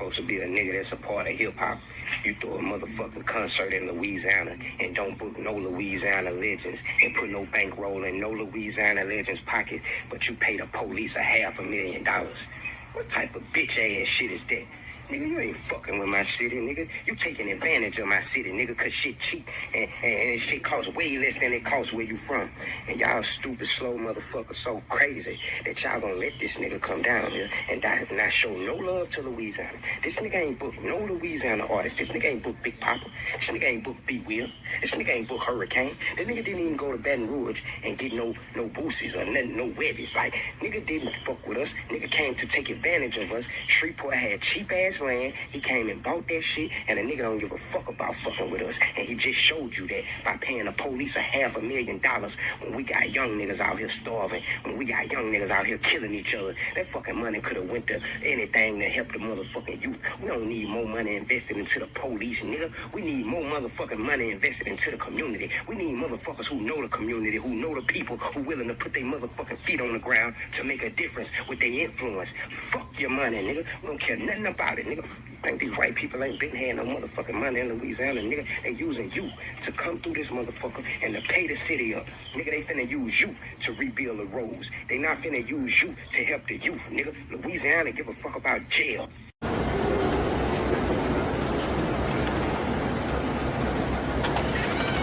supposed to be a nigga that's a part of hip-hop. You throw a motherfucking concert in Louisiana and don't book no Louisiana legends and put no bankroll in no Louisiana legends pocket, but you pay the police $500,000. What type of bitch ass shit is that? Nigga, you ain't fucking with my city, nigga. You taking advantage of my city, nigga, cause shit cheap and shit costs way less than it costs where you from. And y'all stupid, slow motherfuckers so crazy that y'all gonna let this nigga come down here and not show no love to Louisiana. This nigga ain't booked no Louisiana artist. This nigga ain't booked Big Papa. This nigga ain't booked B Will. This nigga ain't booked Hurricane. That nigga didn't even go to Baton Rouge and get no boosies or nothing, no webbies. Like, nigga didn't fuck with us. Nigga came to take advantage of us. Shreveport had cheap ass land. He came and bought that shit, and a nigga don't give a fuck about fucking with us. And he just showed you that by paying the police $500,000 when we got young niggas out here starving, when we got young niggas out here killing each other. That fucking money could have went to anything to help the motherfucking youth. We don't need more money invested into the police, nigga. We need more motherfucking money invested into the community. We need motherfuckers who know the community, who know the people, who willing to put their motherfucking feet on the ground to make a difference with their influence. Fuck your money, nigga. We don't care nothing about it, nigga. You think these white people ain't been having no motherfucking money in Louisiana, nigga? They using you to come through this motherfucker and to pay the city up. Nigga, they finna use you to rebuild the roads. They not finna use you to help the youth, nigga. Louisiana give a fuck about jail.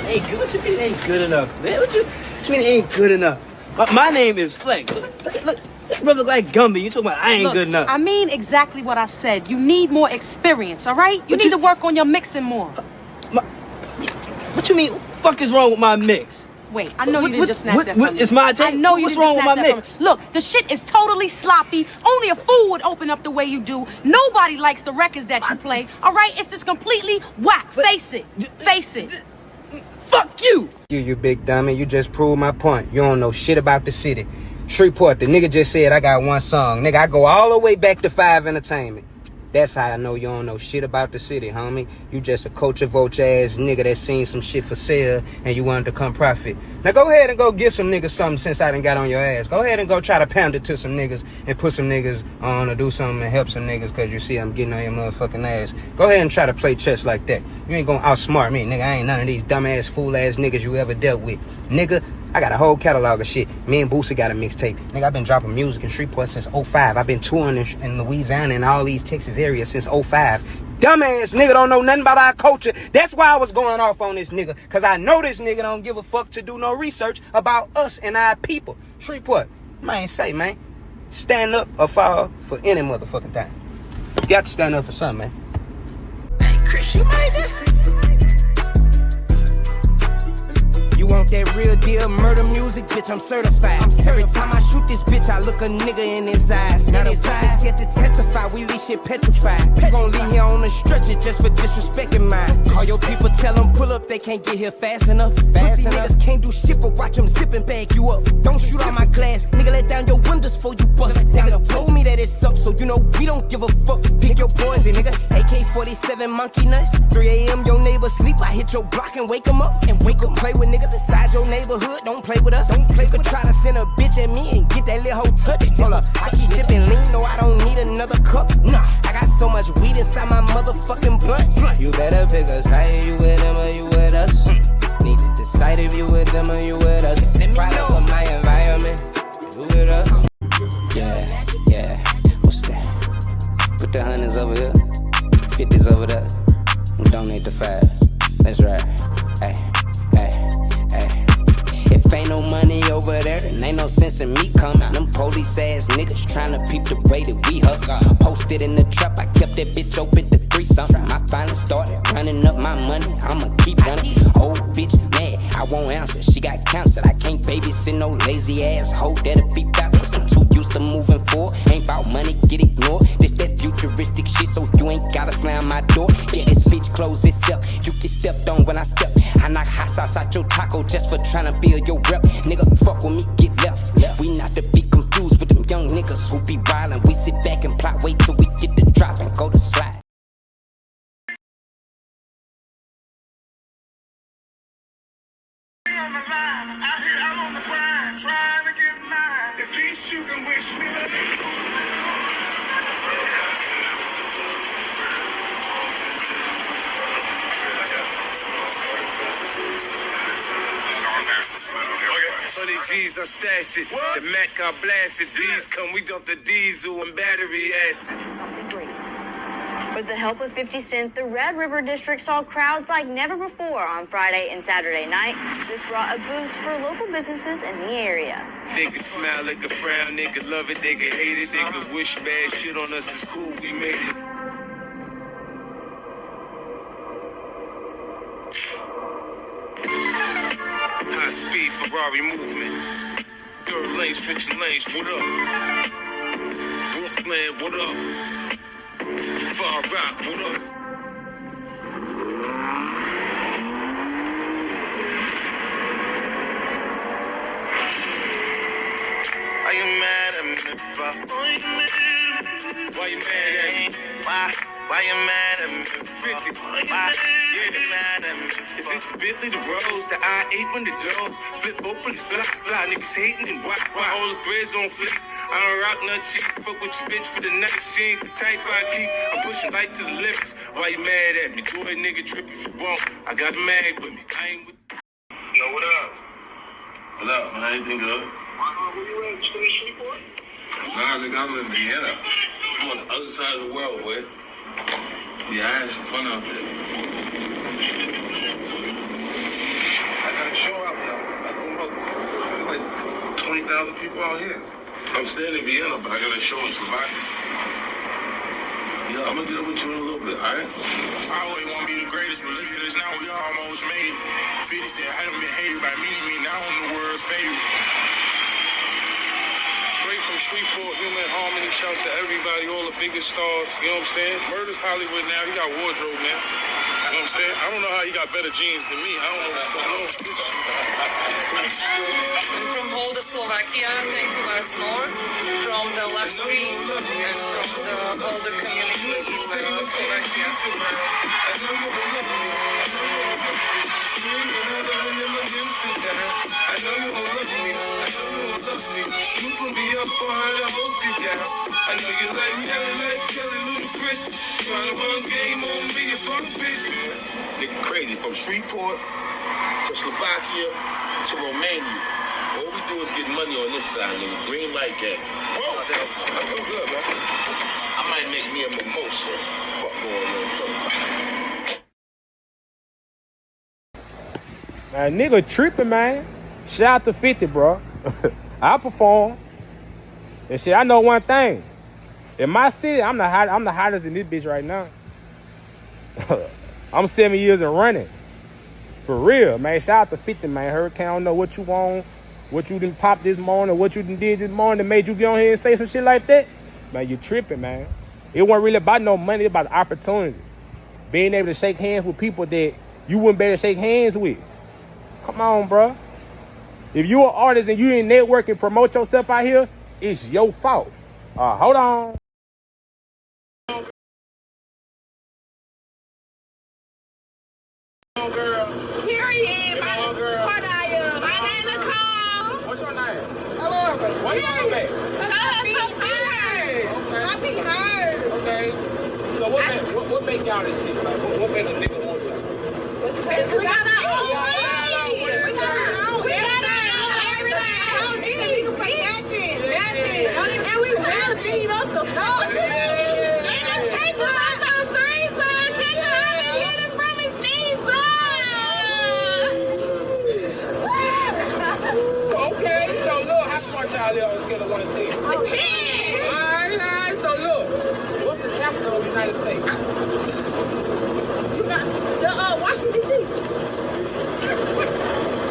Ain't good. What you mean ain't good enough, man? What you mean ain't good enough? My name is Flex. Look. This brother look like Gumby. You talking about I ain't good enough. I mean exactly what I said. You need more experience, all right? You need to work on your mixing more. What you mean? What the fuck is wrong with my mix? Wait, I know you didn't just snatch that from me. It's my take. I know you What's didn't wrong with snatch my that mix? from me. Look, the shit is totally sloppy. Only a fool would open up the way you do. Nobody likes the records that you play, all right? It's just completely whack. Face it. Face it. Fuck you! You big dummy. You just proved my point. You don't know shit about the city. Shreveport, the nigga just said I got one song. Nigga, I go all the way back to 5 Entertainment. That's how I know you don't know shit about the city, homie. You just a culture vulture ass nigga that seen some shit for sale and you wanted to come profit. Now go ahead and go get some niggas something since I done got on your ass. Go ahead and go try to pound it to some niggas and put some niggas on or do something and help some niggas cause you see I'm getting on your motherfucking ass. Go ahead and try to play chess like that. You ain't gonna outsmart me, nigga. I ain't none of these dumbass fool ass niggas you ever dealt with. Nigga, I got a whole catalog of shit. Me and Boosie got a mixtape. Nigga, I've been dropping music in Shreveport since 05. I've been touring in Louisiana and all these Texas areas since 05. Dumbass nigga don't know nothing about our culture. That's why I was going off on this nigga. Cause I know this nigga don't give a fuck to do no research about us and our people. Shreveport, man, say, man. Stand up or fall for any motherfucking thing. You got to stand up for something, man. Hey, Chris, you made it? You want that real deal murder music, bitch, I'm certified. Every time I shoot this bitch, I look a nigga in his eyes. Now the eyes get to testify, we leave shit petrified. You gon' leave here on a stretcher just for disrespecting mine. Call your people, tell them pull up, they can't get here fast enough. Pussy niggas can't do shit but watch them zip and bag you up. Don't shoot on my glass, nigga, let down your windows before you bust. Niggas told me that it's up, so you know we don't give a fuck. Pick your poison, nigga. AK-47 monkey nuts. 3 a.m. your neighbor sleep, I hit your block and wake him up. And wake up, play with niggas inside your neighborhood. Don't play with us. Don't play with try to send a bitch at me and get that little hoe touch. Hold up, I keep sipping lean, no, I don't need another cup. Nah, I got so much weed inside my motherfucking blunt. You better pick a side, you with them or you with us. Need to decide if you with them or you with us. Let me know for my environment. You with us? Yeah. What's that? Put the hundreds over here, 50s over there, and donate the 5. That's right. Hey. If ain't no money over there, then ain't no sense in me coming. Them police ass niggas tryna peep the way that we hustle. Posted in the trap, I kept that bitch open to 3-something. I finally started running up my money, I'ma keep running. Old bitch mad, I won't answer. She got cancer, I can't babysit no lazy ass hoe that'll be back. Cause I'm too used to moving forward. Ain't about money, get ignored. This that futuristic shit, so you ain't gotta slam my door. Yeah, this bitch close itself. You get stepped on when I step. I knock hot sauce out your taco just for tryna build your rep. Nigga, fuck with me, get left. We not to be confused with them young niggas who be wildin'. We sit back and plot, wait till we get the drop and go to slide. On the line, out here, I'm on the grind, trying to get mine. At least you can wish me luck. Honey G's, I stash it. The Mac, I blast it. These come, we dump the diesel and battery acid. With the help of 50 Cent, the Red River District saw crowds like never before on Friday and Saturday night. This brought a boost for local businesses in the area. Niggas smile, they could frown, they could love it, they could hate it, they could wish bad shit on us. It's cool, we made it. High speed Ferrari movement. Third lane, switching lanes, what up? Brooklyn, what up? Far Rock, what up? Are you mad at me? Why you mad at me? Why you mad at me? 50. Why you mad at me? Is it the Bentley, the Rolls, the I-8 when the Jones flip open, it's fly, niggas hating and why all the threads on flip? I don't rock nothing cheap, fuck with your bitch for the night, she ain't the type I keep. I'm pushing light to the limits. Why you mad at me? Do a nigga trip if you want. I got a mag with me. I ain't with. Yo, what up? What up, man? Anything good? Where you at? Still in Shreveport? Nah, nigga, I'm in Vienna. I'm on the other side of the world, boy. Yeah, I had some fun out there. I got a show out there. I don't know. There's like 20,000 people out here. I'm staying in Vienna, but I got a show in Slovakia. Yeah, I'm gonna get up with you in a little bit, all right? I always want to be the greatest, but look at us now, we almost made it. 50 said, I done been hated by me, now I'm the world's favorite. Straight from Shreveport, Human Harmony, shout to everybody, all the biggest stars, you know what I'm saying? Murder's Hollywood now, he got wardrobe now. You know what I'm saying? I don't know how he got better jeans than me. I don't know what's going on. From all the Slovakia, thank you once more. From the live stream and from all the community in Slovakia. I know you won't love me. You can be up behind the host get down. I know you like me, Kelly Ludacris. Trying to run game on me, you fuck bitch. Nigga crazy. From Shreveport to Slovakia to Romania. All we do is get money on this side, nigga. Green light gang. Whoa, I feel good, man. I might make me a mimosa. Fuck going on, bro. Man, nigga tripping, man. Shout out to 50, bro. I perform. And shit, I know one thing. In my city, I'm the hottest in this bitch right now. I'm 7 years and running. For real, man. Shout out to 50, man. Hurricane, I don't know what you want, what you done popped this morning, what you done did this morning that made you get on here and say some shit like that. Man, you tripping, man. It wasn't really about no money, it's about the opportunity. Being able to shake hands with people that you wouldn't be able to shake hands with. Come on, bro. If you an artist and you ain't networking, promote yourself out here, it's your fault. Hold on. Period. My name is Nicole. What's your name? Hello. Why you on back? Happy hurt. Okay. So what make y'all this shit? Like, what make a nigga want y'all? We got our own way. We got our own everything. I don't need a nigga for nothing. And we real G'd up the fuck. And the church is like those threes, son. Take it out and hit him from his knees, Okay, so look, how smart y'all live on a scale of 1 to 10? 10. Alright, so look, what's the capital of the United States? Washington, D.C.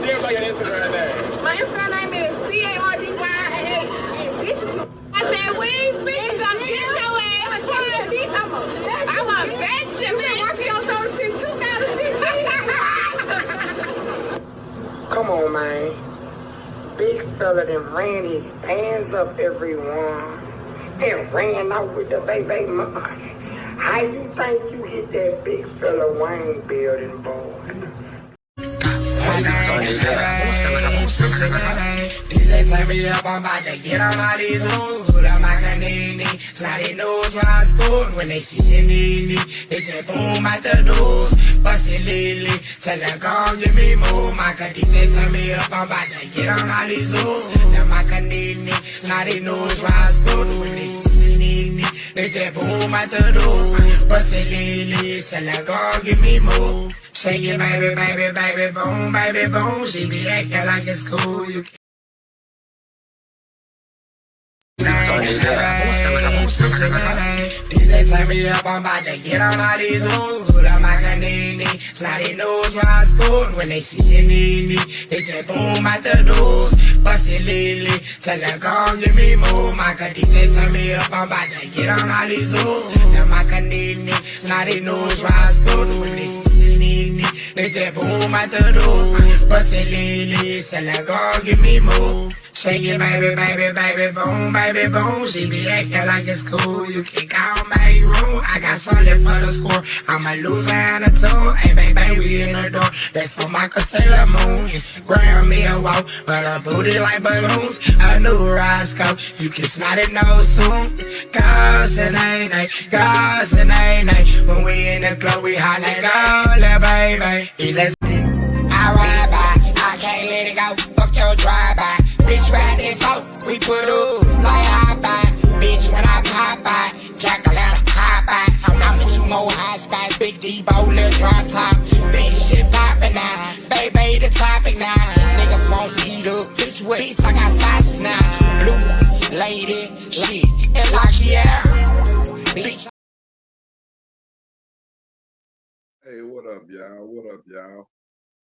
Everybody on Instagram there. My Instagram name is CARDYH. I said, we ain't speaking. I'm get your ass. I'm a bitch. You've been working on shows since 2016. Come on, man. Big fella done ran his hands up everyone and ran out with the baby money. How you think you hit that big fella Wayne building, boy? DJ turn me up, I'm about to get on all these moves. Put up my canini, snotty nose when I school. When they see you need me, they just boom out the doors. Bustin' lily, tell her go give me more. My DJ turn me up, I'm about to get on all these moves. Now my canini, snotty nose when I school. When they see you need me, they just boom out the doors. Bustin' lily, tell her go give me more. Shake it, baby, baby, baby, boom, baby, boom. She be acting like it's cool. You DJ turn me up, I'm about to get on all these moves. Put up my canini, snotty nose when I school. When they see you need me, they just boom out the doors. Bustin' lily, tell her go give me more. My DJ turn me up, I'm about to get on all these moves. Now my canini, snotty nose when I school. When they see you need me, they just boom out the doors. Bustin' lily, tell her go give me more. Shake it, baby, baby, baby, boom, baby, boom. She be acting like it's cool. You can call my room. I got something for the score. I'm a loser and a tune. Hey, baby, we in the door. That's on my Sailor Moon. Instagram me a walk, but a booty like balloons. A new Roscoe. You can snot it no soon. Cause and ain't, cause and ain't. When we in the club, we holla, go, baby. He's a I ride by, I can't let it go. Fuck your drive-by. Bitch, ride that phone, we put up like high-five. Bitch, when I pop by, Jack-a-lanta, high-five. I'm out for some more high-spice, Big D-Bo, little drop top. Bitch, shit poppin' now, baby, the topic now. Niggas won't beat up, bitch, what? Bitch, I got sauce now. Blue, lady, shit, and like, yeah. Bitch. Hey, what up, y'all? What up, y'all?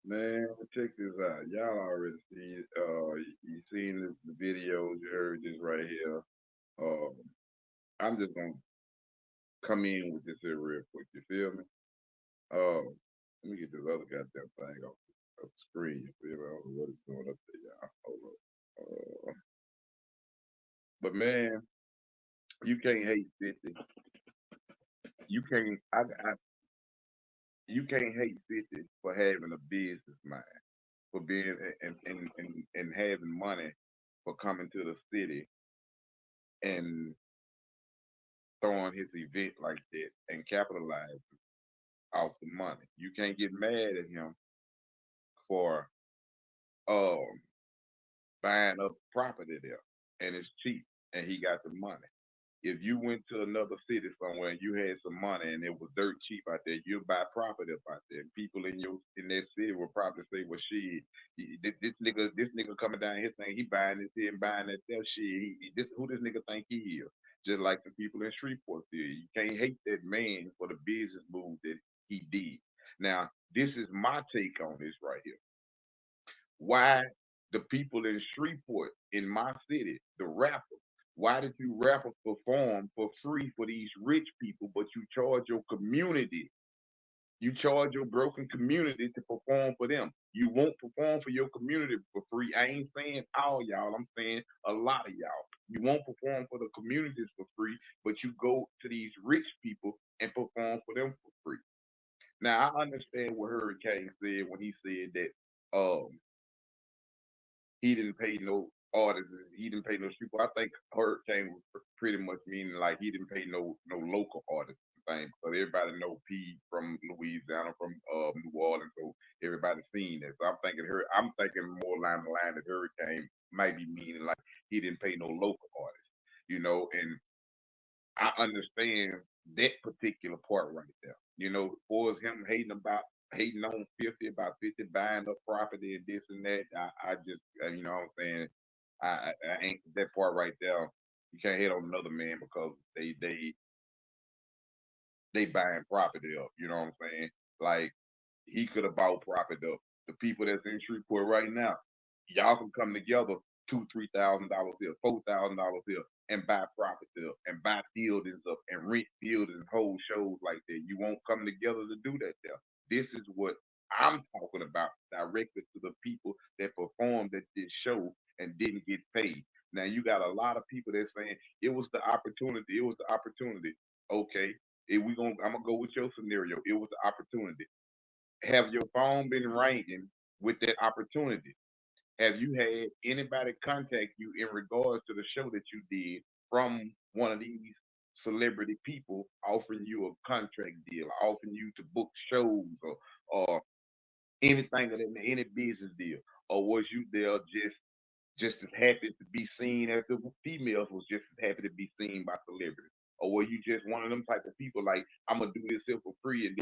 Man, check this out. Y'all already seen it. You seen the videos. You heard this right here. I'm just gonna come in with this here real quick. You feel me? Let me get this other goddamn thing off the screen. You feel me? I don't know what it's doing up there, y'all. Hold up. But man, you can't hate 50. You can't. You can't hate 50 for having a business mind, for being and having money, for coming to the city and throwing his event like that and capitalizing off the money. You can't get mad at him for buying up property there and it's cheap and he got the money. If you went to another city somewhere and you had some money and it was dirt cheap out there, you'll buy property up out there. People in that city will probably say, "Well, shit, this nigga coming down here saying he buying this here and buying that there shit. Who this nigga think he is?" Just like the people in Shreveport feel. You can't hate that man for the business move that he did. Now, this is my take on this right here. Why the people in Shreveport, in my city, the rappers, why did you rappers perform for free for these rich people, but you charge your community? You charge your broken community to perform for them. You won't perform for your community for free. I ain't saying all y'all, I'm saying a lot of y'all. You won't perform for the communities for free, but you go to these rich people and perform for them for free. Now, I understand what Hurricane said when he said that he didn't pay no artists, he didn't pay no people. I think Hurricane was pretty much meaning like he didn't pay no local artists thing. So everybody know P from Louisiana, from New Orleans, so everybody seen that. So I'm thinking more along the line that Hurricane might be meaning like he didn't pay no local artists, and I understand that particular part right there. For as him hating on 50, about 50 buying up property and this and that, I just, you know what I'm saying, I ain't that part right there. You can't hate on another man because they buying property up. You know what I'm saying? Like he could have bought property up. The people that's in Shreveport right now, y'all can come together $2,000-$3,000 here, $4,000 here, and buy property up, and buy buildings up, and rent buildings, and hold shows like that. You won't come together to do that there. This is what I'm talking about directly to the people that performed at this show and didn't get paid. Now you got a lot of people that saying it was the opportunity. It was the opportunity. Okay, I'm gonna go with your scenario. It was the opportunity. Have your phone been ringing with that opportunity. Have you had anybody contact you in regards to the show that you did from one of these celebrity people offering you a contract deal, offering you to book shows or anything of that, any business deal? Or was you there just as happy to be seen as the females was just as happy to be seen by celebrities? Or were you just one of them type of people like, I'm gonna do this here for free and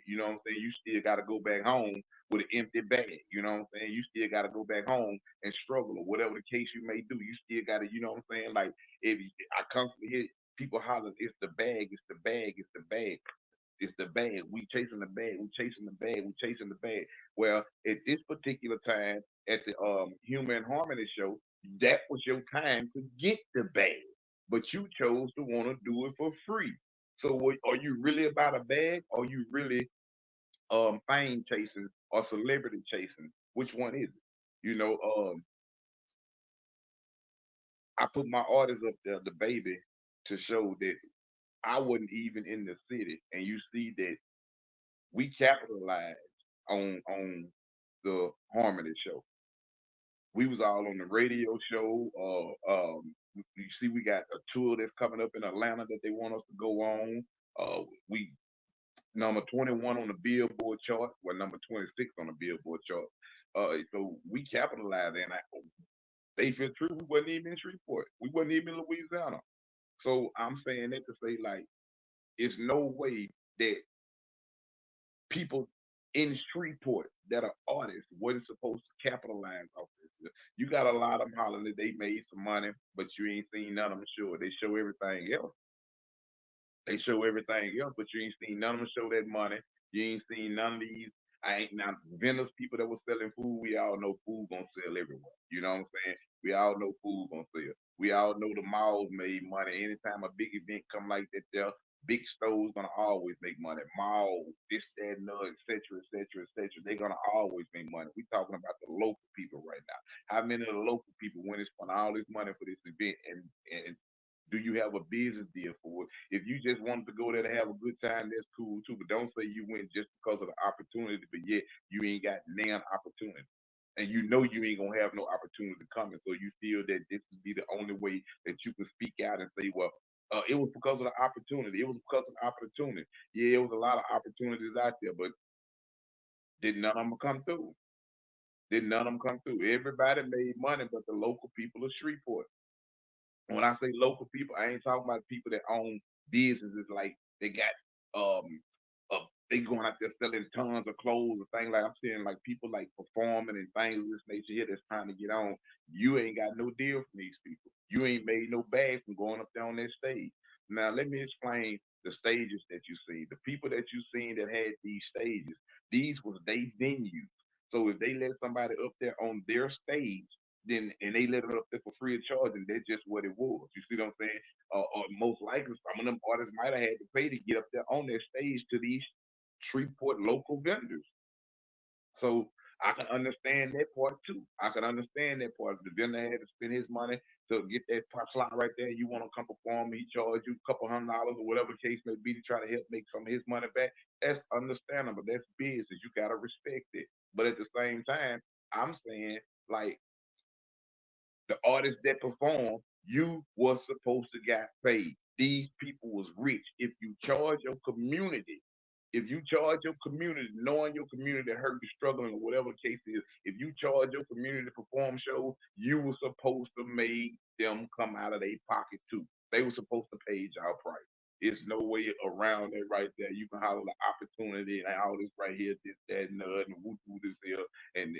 you know what I'm saying? You still gotta go back home with an empty bag, you know what I'm saying? You still gotta go back home and struggle or whatever the case you may do. You still gotta, you know what I'm saying? Like I constantly hear people hollering, it's the bag, it's the bag, it's the bag. It's the bag. We chasing the bag. We chasing the bag. We chasing the bag. Well, at this particular time at the Human Harmony show, that was your time to get the bag, but you chose to want to do it for free. So, are you really about a bag? Or are you really fame chasing or celebrity chasing? Which one is it? You know, I put my artist up there, the baby, to show that I wasn't even in the city, and you see that we capitalized on the Harmony show. We was all on the radio show. You see, we got a tour that's coming up in Atlanta that they want us to go on. We number 21 on the Billboard chart, well, number 26 on the Billboard chart. So we capitalized, and they feel true. We wasn't even in Shreveport. We wasn't even in Louisiana. So I'm saying that to say, like, it's no way that people in Shreveport that are artists wasn't supposed to capitalize off this. You got a lot of them hollering that they made some money, but you ain't seen none of them show it. They show everything else. They show everything else, but you ain't seen none of them show that money. You ain't seen none of these. I ain't now vendors, people that was selling food. We all know food gonna sell everywhere. You know what I'm saying? We all know food gonna sell. We all know the malls made money. Anytime a big event come like that, there big stores gonna always make money. Malls, this, that, and the, et cetera, et cetera, et cetera. They're gonna always make money. We talking about the local people right now. How many of the local people went and spent all this money for this event and do you have a business deal for it? If you just wanted to go there to have a good time, that's cool too. But don't say you went just because of the opportunity, but yet you ain't got nan opportunity. And you know you ain't gonna have no opportunity coming. So you feel that this would be the only way that you can speak out and say, well, it was because of the opportunity. It was because of the opportunity. Yeah, it was a lot of opportunities out there, but did none of them come through? Did none of them come through? Everybody made money, but the local people of Shreveport. When I say local people, I ain't talking about people that own businesses like they got they going out there selling tons of clothes and things like I'm saying like people like performing and things of this nature here that's trying to get on. You ain't got no deal from these people. You ain't made no bag from going up there on that stage. Now let me explain the stages that you see. The people that you seen that had these stages, these was they venues. So if they let somebody up there on their stage then and they let it up there for free of charge, and that's just what it was. You see what I'm saying? Or most likely, some of them artists might have had to pay to get up there on their stage to these Shreveport local vendors. So I can understand that part too. I can understand that part. The vendor had to spend his money to get that pop slot right there. You want to come perform, he charge you a couple $100 or whatever the case may be to try to help make some of his money back. That's understandable. That's business. You gotta respect it. But at the same time, I'm saying like the artists that perform, you was supposed to get paid. These people was rich. If you charge your community, if you charge your community, knowing your community hurt you, struggling, or whatever the case is, if you charge your community to perform shows, you were supposed to make them come out of their pocket too. They were supposed to pay y'all price. It's no way around it right there. You can holler the opportunity and all this right here, this, that, and the other, and woo this here, and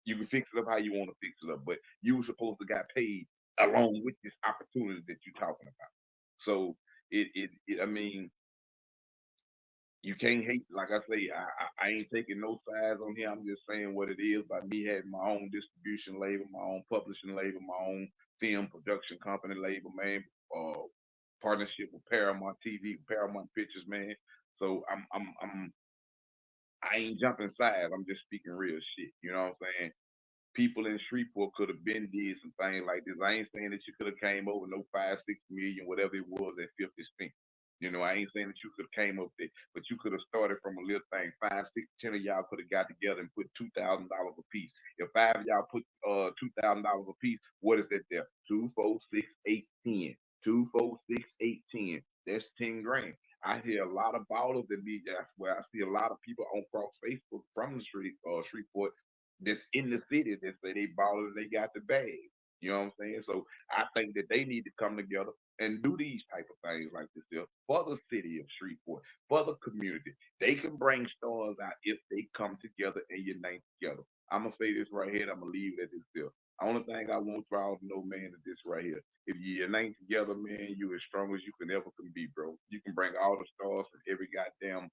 you can fix it up how you want to fix it up, but you were supposed to got paid along with this opportunity that you're talking about. So I mean, you can't hate. Like I say, I ain't taking no sides on here. I'm just saying what it is. By me having my own distribution label, my own publishing label, my own film production company label, man. Partnership with Paramount TV, Paramount Pictures, man. So I ain't jumping sides. I'm just speaking real shit. You know what I'm saying? People in Shreveport could have been did some things like this. I ain't saying that you could have came over no 5, 6 million, whatever it was at 50 cents. You know, I ain't saying that you could have came up there, but you could have started from a little thing. 5, 6, 10 of y'all could have got together and put $2,000 a piece. If 5 of y'all put $2,000 a piece, what is that there? 2, 4, 6, 8, 10. 2, 4, 6, 8, 10. That's 10 grand. I hear a lot of ballers that be that's where I see a lot of people on cross Facebook from the street Shreveport that's in the city that say they ballers and they got the bag. You know what I'm saying? So I think that they need to come together and do these type of things like this here for the city of Shreveport, for the community. They can bring stars out if they come together and unite together. I'm gonna say this right here, and I'm gonna leave it at this here. Only thing I want y'all to know, man, is this right here. If you unite together, man, you as strong as you can ever can be, bro. You can bring all the stars from every goddamn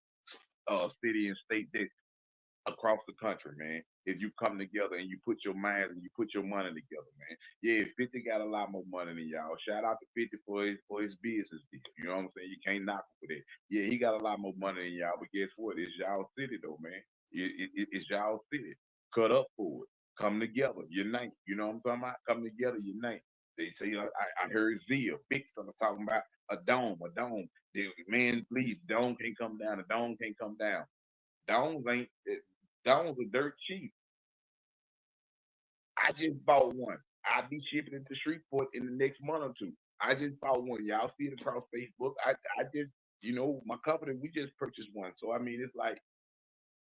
city and state that across the country, man. If you come together and you put your minds and you put your money together, man. Yeah, 50 got a lot more money than y'all. Shout out to 50 for his business deal. You know what I'm saying? You can't knock him for that. Yeah, he got a lot more money than y'all, but guess what? It's y'all city though, man. It's y'all city. Cut up for it. Come together, unite. You know what I'm talking about? Come together, unite. They say I heard Zia, big fella talking about a dome. The man, please, dome can't come down. The dome can't come down. Domes ain't Domes are dirt cheap. I just bought one. I'll be shipping it to Shreveport in the next month or two. I just bought one. Y'all see it across Facebook. I just, you know, my company, we just purchased one. So I mean, it's like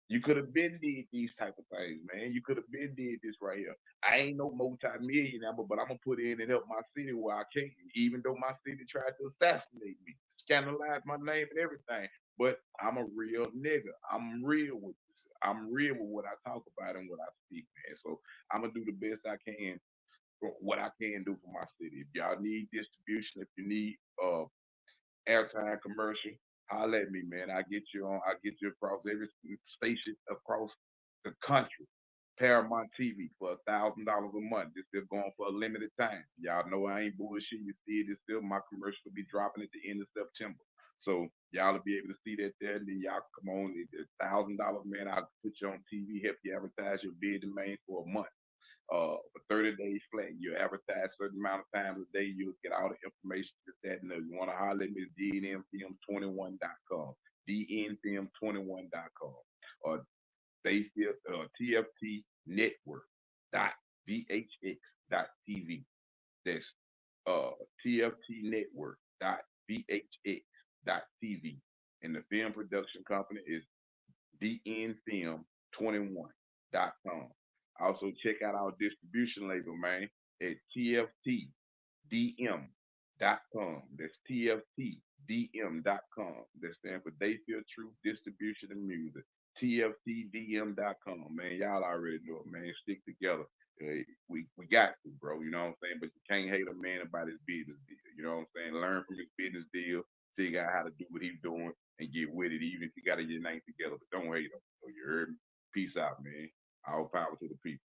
you could have been did these type of things, man. You could have been did this right here. I ain't no multi-millionaire, but I'm gonna put in and help my city where I can, even though my city tried to assassinate me, scandalize my name and everything. But I'm a real nigga. I'm real with this. I'm real with what I talk about and what I speak, man. So I'm gonna do the best I can for what I can do for my city. If y'all need distribution, if you need airtime commercial, holler at me, man. I get you across every station across the country. Paramount TV for $1,000 a month. It's still going for a limited time. Y'all know I ain't bullshit. You see it. It's still my commercial will be dropping at the end of September. So y'all will be able to see that there. And then y'all come on. It's $1,000, man. I'll put you on TV, help you advertise your bid domain for a month. For 30 days flat. You advertise a certain amount of times a day, you'll get all the information that and you want to holler at me, dnfilm21.com, dnfilm21.com, or they feel TFT Network .vhx.tv. That's TFT Network .vhx.tv. And the film production company is dnfilm21.com. Also, check out our distribution label, man, at tftdm.com. That's tftdm.com. That stands for Dayfield Truth Distribution and Music. tftdm.com, man. Y'all already know it, man. Stick together. We got to, bro. You know what I'm saying? But you can't hate a man about his business deal. You know what I'm saying? Learn from his business deal, figure out how to do what he's doing, and get with it, even if you got to unite together. But don't hate him. So you heard me? Peace out, man. All power to the people.